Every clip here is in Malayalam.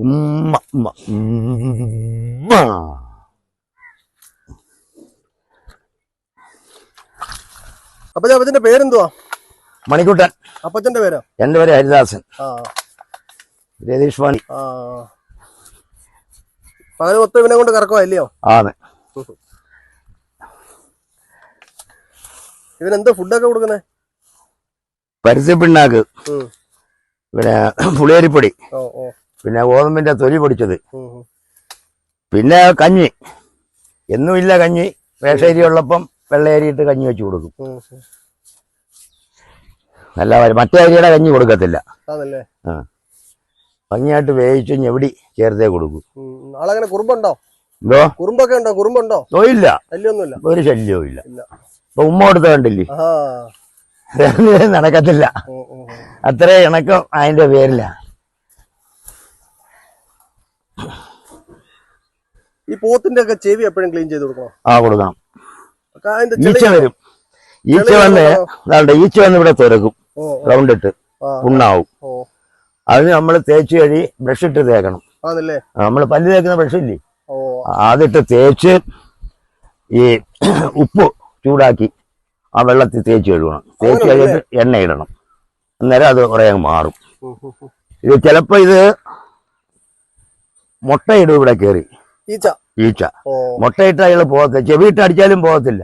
ഉമ്മ ഉമ്മ ഉമ്മ. അപ്പച്ചന്റെ പേരെന്തുവാ? മണിക്കുട്ടൻ. അപ്പച്ചന്റെ പേരോ? എന്റെ പേര് ഹരിദാസൻ. രതീഷ് വാണി. പകല് മൊത്തം ഇവനെ കൊണ്ട് കറക്കുവാ ഇല്ലയോ? ആണ്. ഇവനെന്തോ ഫുഡൊക്കെ കൊടുക്കുന്നേ? പരുത്തിപ്പിണ്ണാക്ക്, പിന്നെ പുളിയരിപ്പൊടി, പിന്നെ ഗോതമ്പിന്റെ തൊലി പൊടിച്ചത്, പിന്നെ കഞ്ഞി. എന്നുമില്ല കഞ്ഞി. വേഷേരി ഉള്ളപ്പം വെള്ളയരിയിട്ട് കഞ്ഞി വെച്ച് കൊടുക്കും. നല്ല മറ്റേ അരിയുടെ കഞ്ഞി കൊടുക്കത്തില്ല. ഭംഗിയായിട്ട് വേവിച്ച് ഞെവിടി ചേർത്തേ കൊടുക്കും. ആളങ്ങനെ കുറുമ്പുണ്ടോ? എന്തോ കുറുമ്പൊക്കെ ഉണ്ടോ? കുറുമ്പുണ്ടോ? ഇല്ല, ശല്യമൊന്നുമില്ല. ഒരു ശല്യവും ഇല്ല. ഇപ്പൊ ഉമ്മ കൊടുത്ത കണ്ടില്ലേ, നടക്കത്തില്ല. അത്ര ഇണക്കം അതിന്റെ പേരില. ഈ പോത്തിന്റെ ഒക്കെ ചെവി എപ്പോഴും ക്ലീൻ ചെയ്ത് കൊടുക്കണം. കൊടുക്കണം. ഈച്ച വരും. ഈച്ച വന്ന് ഇവിടെ തുറക്കും. റൗണ്ട് ഇട്ട് പുണ്ണാവും. അതിന് നമ്മൾ തേച്ച് കഴി ബ്രഷ് ഇട്ട് തേക്കണം. നമ്മൾ പല്ല് തേക്കുന്ന ബ്രഷ് ഇല്ലേ, അതിട്ട് തേച്ച് ഈ ഉപ്പ് ചൂടാക്കി ആ വെള്ളത്തിൽ തേച്ച് കഴുകണം. തേച്ച് കഴിഞ്ഞിട്ട് എണ്ണ ഇടണം. അന്നേരം അത് കുറേ മാറും. ഇത് ചിലപ്പോ ഇത് മുട്ടയിടും ഇവിടെ കയറി. ഈച്ച മുട്ടയിട്ട് അയാൾ പോകത്തില്ല. ചെവിയിട്ട് അടിച്ചാലും പോകത്തില്ല.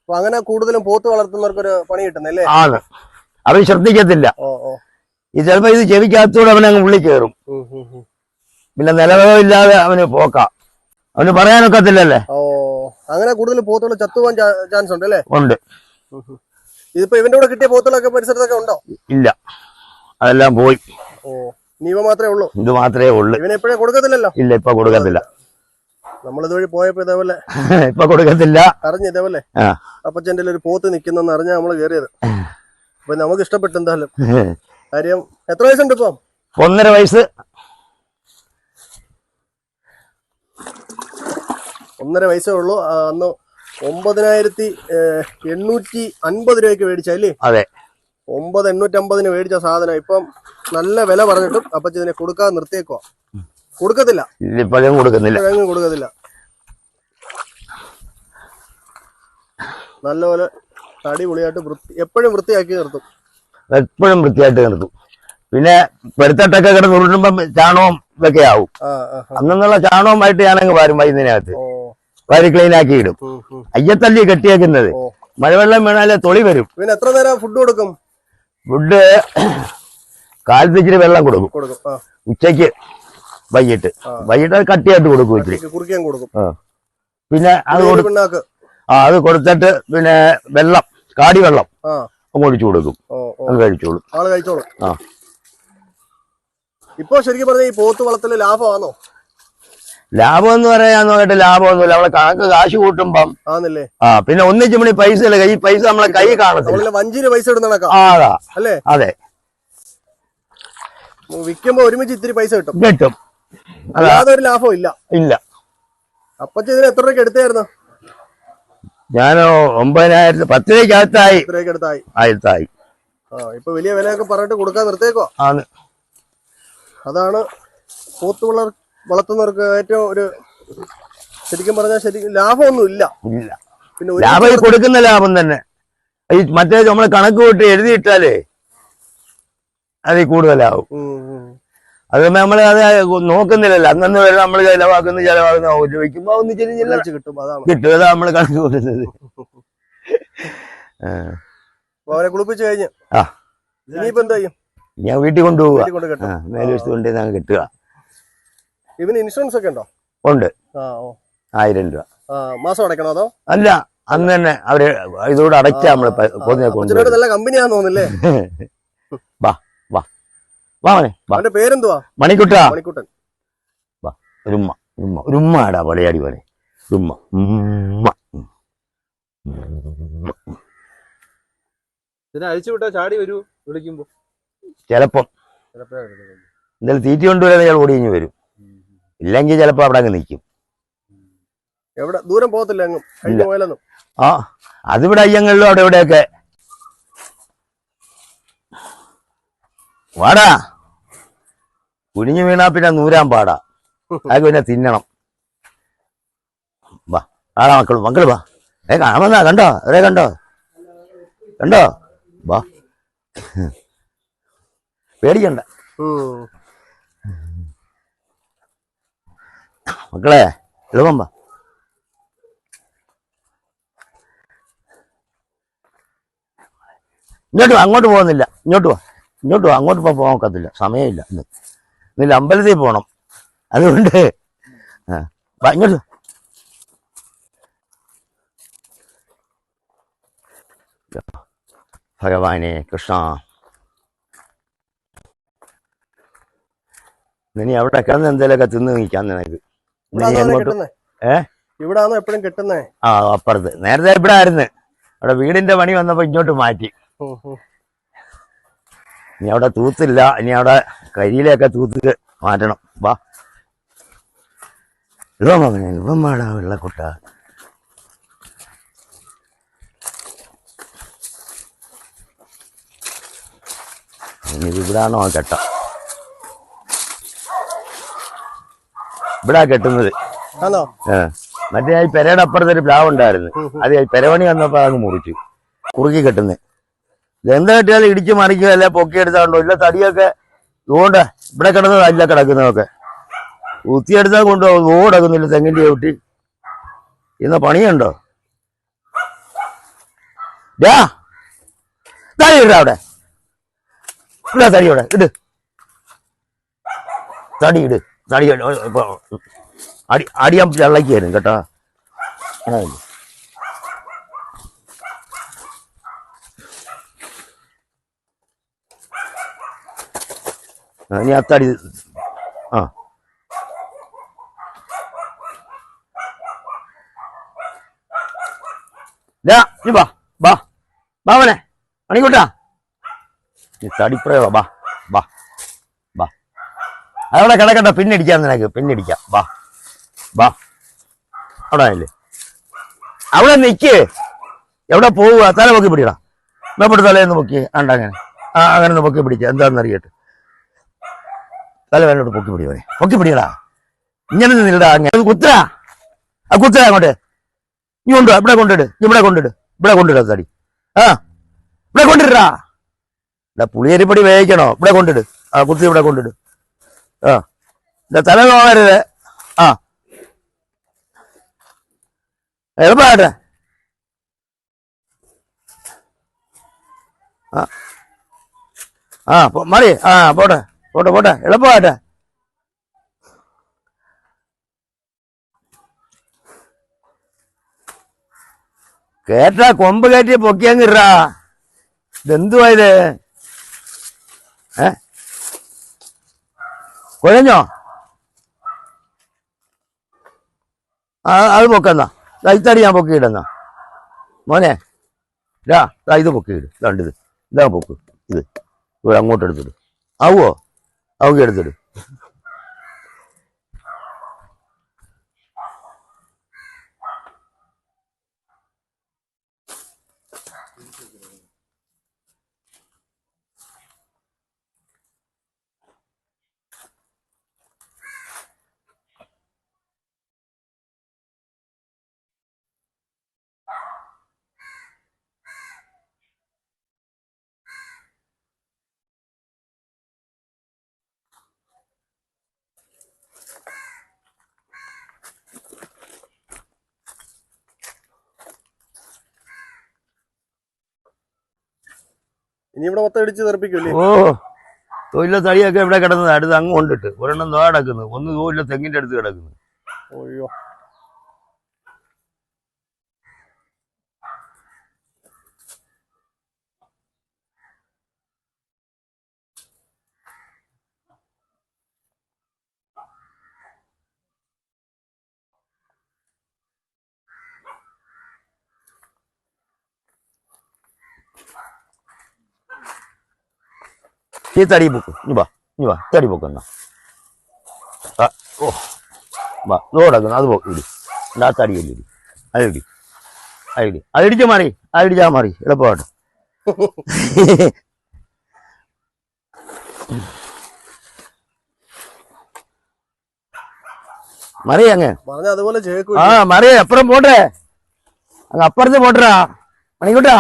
അങ്ങനെ കൂടുതലും പോത്ത് വളർത്തുന്നവർക്കൊരു പണി കിട്ടുന്നല്ലേ? ആണ്. അവൻ ശ്രദ്ധിക്കത്തില്ല. ഇത് ചിലപ്പോ ഇത് ചെവിക്കകത്തൂടെ അവനങ്ങ് ഉള്ളിൽ കയറും. പിന്നെ നിലവില്ലാതെ അവന് പോക്കാം. അവന് പറയാനൊക്കത്തില്ലല്ലേ. അങ്ങനെ കൂടുതൽ പോത്തുകൾ ചത്തുപോകാൻ ചാൻസ് ഉണ്ട് അല്ലേ? ഉണ്ട്. ഇതിപ്പോ ഇവന്റെ കൂടെ കിട്ടിയ പോത്തുകളൊക്കെ പരിസരത്തൊക്കെ ഉണ്ടോ? ഇല്ല, അതെല്ലാം പോയി. ഇവ മാത്രമേ ഉള്ളൂ. ഇത് മാത്രമേ ഉള്ളൂ. ഇവനെ എപ്പോഴേ കൊടുക്കത്തില്ലല്ലോ? ഇല്ല, ഇപ്പൊ കൊടുക്കത്തില്ല. നമ്മളിതുവഴി പോയപ്പോ ഇതേപോലെ ഇപ്പൊ കൊടുക്കത്തില്ല. അറിഞ്ഞു ഇതേപോലെ അപ്പച്ചന്റെ ഒരു പോത്ത് നിക്കുന്നെന്ന് അറിഞ്ഞാ നമ്മള് കയറിയത്. അപ്പൊ നമുക്ക് ഇഷ്ടപ്പെട്ടു. എന്തായാലും കാര്യം എത്ര വയസ്സുണ്ട് ഇപ്പൊ? 1.5 വയസ്സ്. 1.5 വയസ്സേ ഉള്ളൂ. അന്ന് 9,850 രൂപയ്ക്ക് മേടിച്ചല്ലേ? അതെ. 9,850 മേടിച്ച സാധനം ഇപ്പം നല്ല വില പറഞ്ഞിട്ടും അപ്പച്ചി ഇതിനെ കൊടുക്കാതെ നിർത്തിയേക്കോ? കൊടുക്കത്തില്ല. കൊടുക്കത്തില്ല. നല്ലപോലെ അടിപൊളിയായിട്ട് എപ്പോഴും വൃത്തിയാക്കി നിർത്തും. എപ്പോഴും വൃത്തിയായിട്ട് നിർത്തും. പിന്നെ പെരുത്തട്ടൊക്കെ കിടന്ന് ഉരുട്ടുമ്പം ചാണകവും ഇതൊക്കെ ആവും. അന്നുള്ള ചാണകവുമായിട്ട് ഞാനങ്ങ് വാരും. വൈകുന്നതിനകത്ത് വാരി ക്ലീൻ ആക്കി ഇടും. അയ്യത്തല്ലി കെട്ടിയേക്കുന്നത്. മഴവെള്ളം വീണാലേ തൊളി വരും. പിന്നെ എത്ര നേരം ഫുഡ് കൊടുക്കും? ഫുഡ് കാലത്തിച്ചിരി വെള്ളം കൊടുക്കും. ഉച്ചയ്ക്ക് വൈകിട്ട് കട്ടിയായിട്ട് കൊടുക്കും. ഇച്ചിരി കുറിക്കാൻ കൊടുക്കും. പിന്നെ അത് കൊടുത്തിട്ട് പിന്നെ വെള്ളം, കാടി വെള്ളം ഒഴിച്ചു കൊടുക്കും. അത് കഴിച്ചോളും. ആള് കഴിച്ചോളും. ഇപ്പൊ ശരിക്കും പറഞ്ഞ ഈ പോത്ത് വളർത്തല് ലാഭമാണോ? ലാഭം എന്ന് പറയാന്ന് പറഞ്ഞിട്ട് ലാഭമൊന്നുമില്ല. നമ്മളെ കണക്ക് കാശ് കൂട്ടുമ്പം പിന്നെ ഒന്നിച്ചു മണി പൈസ ഇല്ല. ഈ പൈസ നമ്മളെ കൈ കാണത്തില്ല. വഞ്ചിന് പൈസ ഇടുന്ന അല്ലേ? അതെ. വിൽക്കുമ്പോ ഒരുമിച്ച് ഇത്തിരി പൈസ കിട്ടും. അല്ലാതെ ഒരു ലാഭം ഇല്ല. അപ്പച്ചി ഇതിന് എത്ര രൂപയ്ക്ക് എടുത്തായിരുന്നു? ഞാൻ 9,000, 10 രൂപയ്ക്കകത്തായി. ഇപ്പൊ വലിയ വിലയൊക്കെ പറഞ്ഞിട്ട് കൊടുക്കാൻ നിർത്തേക്കോ? അതാണ് പോത്ത് വളർത്തുന്നവർക്ക് ഏറ്റവും ഒരു ശരിക്കും പറഞ്ഞാൽ ലാഭമൊന്നും ഇല്ല. പിന്നെ ലാഭം കൊടുക്കുന്ന ലാഭം തന്നെ. ഈ മറ്റേ നമ്മള് കണക്ക് കൂട്ടി എഴുതിയിട്ടാലേ അതിൽ കൂടുതലാവും. അത് നമ്മള് അത് നോക്കുന്നില്ലല്ലോ. അന്നു വരെ നമ്മള് ചെലവാക്കുന്ന വയ്ക്കുമ്പോ ഒന്ന് കിട്ടും. അതാ നമ്മള് കണക്ക് കൂട്ടുന്നത്. അവരെ കുളിപ്പിച്ചു കഴിഞ്ഞ് ഇനിയിപ്പോ എന്താ ചെയ്യും? ഞാൻ വീട്ടിൽ കൊണ്ടുപോവുക. മേലുവശത്ത് കൊണ്ട് കെട്ടുക. ഇവന് ഇൻഷുറൻസ് ഒക്കെ ഉണ്ടോ? ഉണ്ട്. 1000 രൂപ മാസം അടയ്ക്കണോ അതോ? അല്ല, അന്ന് തന്നെ അവര് ഇതോടെ അടയ്ക്കാ. നമ്മള് നല്ല കമ്പനിയാന്ന് തോന്നുന്നില്ലേ? അവന്റെ പേരെന്തുവാ? മണിക്കുട്ടാ. മണിക്കുട്ടൻ. ഒരു ഉമ്മടാ പടയാടി പോലെ. അഴിച്ചുവിട്ടാ ചാടി വരൂ വിളിക്കുമ്പോ? ചിലപ്പം എന്തായാലും തീറ്റ കൊണ്ടുവരാൻ ഇയാൾ ഓടിഞ്ഞു വരും. ഇല്ലെങ്കിൽ ചിലപ്പോ അവിടെ അങ്ങ് നിൽക്കും. എവിടെ ദൂരം പോകത്തില്ല. അതിവിടെ അയ്യങ്ങളിലും അവിടെ എവിടെയൊക്കെ. വാടാ. കുനിഞ്ഞു വീണാ പിന്നെ നൂരാൻ പാടാ. അത് പിന്നെ തിന്നണം. വാ ആടാ മക്കള് വാ. കാണാമെന്നാ കണ്ടോ? അവരെ കണ്ടോ? വാ, പേടിക്കണ്ട മക്കളെ. എളുപ്പം വാ. ഇങ്ങോട്ട് വാ. അങ്ങോട്ട് പോകുന്നില്ല. ഇങ്ങോട്ട് വാ. അങ്ങോട്ട് പോകാൻ നോക്കത്തില്ല. സമയമില്ല. ഇന്നില്ല അമ്പലത്തിൽ പോകണം. അതുകൊണ്ട് വാ ഇങ്ങോട്ട്. ഭഗവാനെ കൃഷ്ണ. ഇനി അവിടെ കിടന്ന് എന്തേലൊക്കെ തിന്ന് നിൽക്കാൻ നിനക്ക്. ഇവിടാണോ എപ്പോഴും കിട്ടുന്നേ? ആ അപ്പുറത്ത്. നേരത്തെ ഇവിടെ ആയിരുന്നു. അവിടെ വീടിന്റെ പണി വന്നപ്പോ ഇങ്ങോട്ട് മാറ്റി. ഇനി അവിടെ തൂത്തില്ല. ഇനി അവിടെ കരിയിലൊക്കെ തൂത്ത് മാറ്റണം. വാ ഇവൻ വാടാ വെള്ളക്കുട്ട. ഇനി ഇവിടാണോ ആ കെട്ട? ഇവിടെ കെട്ടുന്നത്. മറ്റേ ഈ പെരയുടെ അപ്പുറത്തൊരു പ്ലാവ് ഉണ്ടായിരുന്നു. അത് പെരവണി വന്നപ്പോ അങ്ങ് മുറിച്ചു. കുറുക്കി കെട്ടുന്നത്. ഇതെന്താ കെട്ടിയാലും ഇടിച്ചു മറിക്കുക, അല്ലെ പൊക്കിയെടുത്താണ്ടോ. ഇല്ല തടിയൊക്കെ ഇതുകൊണ്ട് ഇവിടെ കിടന്നതല്ല കിടക്കുന്നതൊക്കെ കുത്തിയെടുത്താൽ കൊണ്ടുപോകും. ഓടക്കുന്നില്ല തെങ്ങിന്റെ ചവിട്ടി. ഇന്ന് പണിയുണ്ടോ? തടി ഇട അവിടെ. ഇല്ല തടിയോടെ ഇട്. തടി അടിയാൻ ചള്ളയ്ക്ക് വരും കേട്ടോ. ഇനി അത്തടി. ആ ബാവനെ മണിക്കൂട്ടാ. തടിപ്രയോ. ബാ അതവിടെ കിടക്കട്ടെ. പിന്നടിക്കാം നിനക്ക്. പിന്നടിക്കാം. ബാ അവിടെ ആയില്ലേ. അവിടെ നിക്ക്. എവിടെ പോവുക? തല പൊക്കി പിടിക്കടാ. മേപ്പോട്ട് തലേന്ന് പൊക്കി അങ്ങനെ അങ്ങനെ പൊക്കി പിടിക്കുക. എന്താണെന്ന് അറിയട്ടെ. തല വേനോട്ട് പൊക്കി പിടിയോനെ. പൊക്കി പിടിക്കടാ. ഇങ്ങനെ നിന്നിടാ. അങ്ങനെ കുത്തരാ. അങ്ങോട്ട് നീ കൊണ്ടുവാ. ഇവിടെ കൊണ്ടിട് തടി. ഇവിടെ കൊണ്ടിടാ. ഇവിടെ പുളിയരിപ്പടി വേവിക്കണോ? ഇവിടെ കൊണ്ടിട്. കുത്തി ഇവിടെ കൊണ്ടിട്. തല നോക്കരുത്. എളുപ്പമാട്ടെ. മതി. പോട്ടെ. എളുപ്പമാട്ടെ. കേട്ടാ കൊമ്പ് കയറ്റി പൊക്കിയങ്ങിറാ. ഇതെന്തുവാ ഇത്? കുഴഞ്ഞോ? അത് പൊക്കെന്നാ. ഇത്തടി ഞാൻ പൊക്കിയിടെന്നാ മോനെ. ഇത് പൊക്കിയിട്. രണ്ടിത് ഇതാ പൊക്ക്. ഇത് ഇവിടെ അങ്ങോട്ട് എടുത്തിട്. ആവുമോ? അവക്ക് എടുത്തിട്. ഇനി ഇവിടെ മൊത്തം ഇടിച്ച് തെറിപ്പിക്കൂല്ലേ? തൊഴിലെ തടിയൊക്കെ ഇവിടെ കിടന്നത്. അടുത്ത് അങ്ങ് കൊണ്ടിട്ട് ഒരെണ്ണം ദോ കിടക്കുന്നു. ഒന്ന് തൊഴിലെ തെങ്ങിന്റെ അടുത്ത് കിടക്കുന്നു. അയ്യോ. ഈ തടി പൊക്ക്. ഇനി വാ തടി പൊക്കെന്നാ. കിടക്കുന്നു. അത് ഇടി. ആ തടിയല്ലേ ഇടി. അതിടിച്ചാ മാറി. എളുപ്പമായിട്ട്. മറിയ അങ്ങ് പറഞ്ഞ അതുപോലെ ചേക്കും ആ മറിയ അപ്പുറം പോട്ടെ അങ്ങ് അപ്പുറത്ത് പോട്ടറാ മണിക്കൂട്ടാ